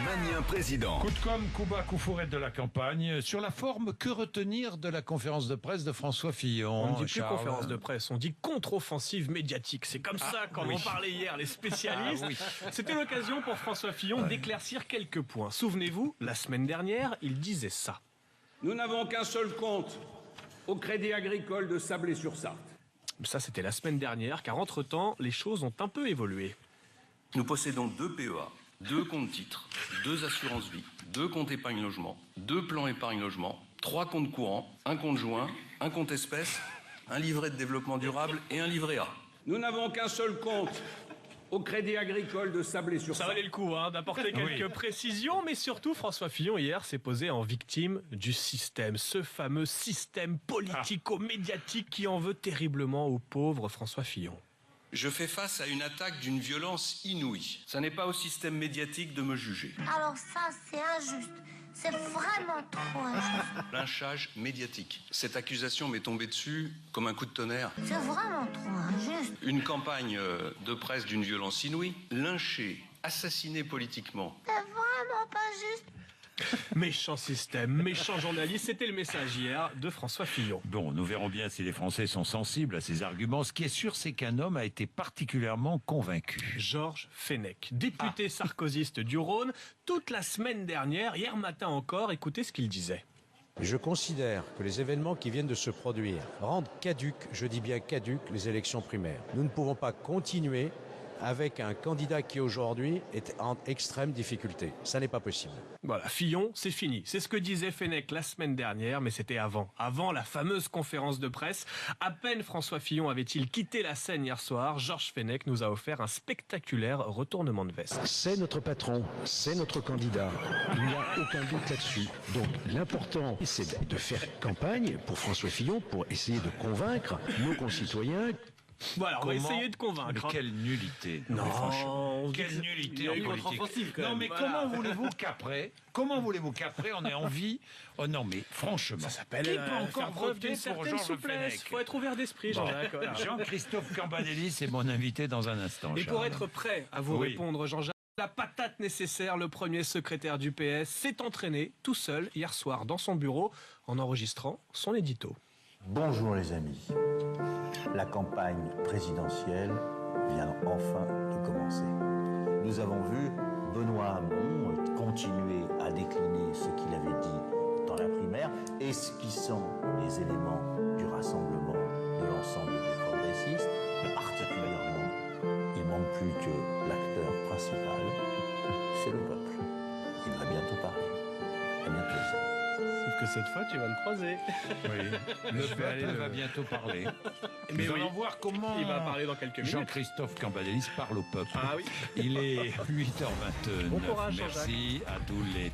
Magnien président. Coup de com', coup bas, coup fourrette de la campagne. Sur la forme, que retenir de la conférence de presse de François Fillon? On ne dit plus Charles conférence de presse, on dit contre-offensive médiatique. C'est comme ça qu'en ont parlé hier les spécialistes. C'était l'occasion pour François Fillon d'éclaircir quelques points. Souvenez-vous, la semaine dernière, il disait ça. Nous n'avons qu'un seul compte au Crédit Agricole de Sablé-sur-Sarthe. Ça, c'était la semaine dernière, car entre-temps, les choses ont un peu évolué. Nous possédons 2 PEA, 2 comptes titres, 2 assurances vie, 2 comptes épargne logement, 2 plans épargne logement, 3 comptes courants, 1 compte joint, 1 compte espèces, un livret de développement durable et un livret A. Nous n'avons qu'un seul compte au Crédit Agricole de Sablé-sur-Sarthe. Ça valait le coup d'apporter quelques précisions, mais surtout, François Fillon, hier, s'est posé en victime du système. Ce fameux système politico-médiatique qui en veut terriblement au pauvre François Fillon. Je fais face à une attaque d'une violence inouïe. Ça n'est pas au système médiatique de me juger. Alors ça, c'est injuste. C'est vraiment trop injuste. Lynchage médiatique. Cette accusation m'est tombée dessus comme un coup de tonnerre. C'est vraiment trop injuste. Une campagne de presse d'une violence inouïe. Lynché, assassiné politiquement. C'est vraiment pas juste. Méchant système, méchant journaliste, c'était le message hier de François Fillon. Bon, nous verrons bien si les Français sont sensibles à ces arguments. Ce qui est sûr, c'est qu'un homme a été particulièrement convaincu. Georges Fenech, député sarkozyste du Rhône, toute la semaine dernière, hier matin encore, écoutez ce qu'il disait. Je considère que les événements qui viennent de se produire rendent caduques, je dis bien caduques, les élections primaires. Nous ne pouvons pas continuer avec un candidat qui aujourd'hui est en extrême difficulté. Ça n'est pas possible. Voilà, Fillon, c'est fini. C'est ce que disait Fenech la semaine dernière, mais c'était avant la fameuse conférence de presse. À peine François Fillon avait-il quitté la scène hier soir, Georges Fenech nous a offert un spectaculaire retournement de veste. C'est notre patron, c'est notre candidat. Il n'y a aucun doute là-dessus. Donc l'important, c'est de faire campagne pour François Fillon, pour essayer de convaincre nos concitoyens. Voilà, on va essayer de convaincre. Mais quelle nullité. Non, franchement, quelle nullité en politique. Non, mais comment voulez-vous qu'après on ait envie... Oh non, mais franchement, ça s'appelle qui peut encore preuve d'une voter pour certaine Georges souplesse. Fenech? Faut être ouvert d'esprit, Jean-Jacques. Voilà. Jean-Christophe Cambadelli, c'est mon invité dans un instant. Et pour Charles. être prêt à vous répondre, Jean-Jacques, la patate nécessaire, le premier secrétaire du PS s'est entraîné tout seul hier soir dans son bureau en enregistrant son édito. Bonjour les amis. La campagne présidentielle vient enfin de commencer. Nous avons vu Benoît Hamon continuer à décliner ce qu'il avait dit dans la primaire, esquissant les éléments du rassemblement de l'ensemble des progressistes. Particulièrement, il ne manque plus que l'acteur principal, c'est le peuple. Il va bientôt parler. À bientôt. Sauf que cette fois, tu vas le croiser. Oui, le peuple va bientôt parler. Mais nous allons voir comment il va parler dans quelques minutes. Jean-Christophe Cambadelli parle au peuple. Ah oui. Il est 8h29. Bon courage, Merci à tous les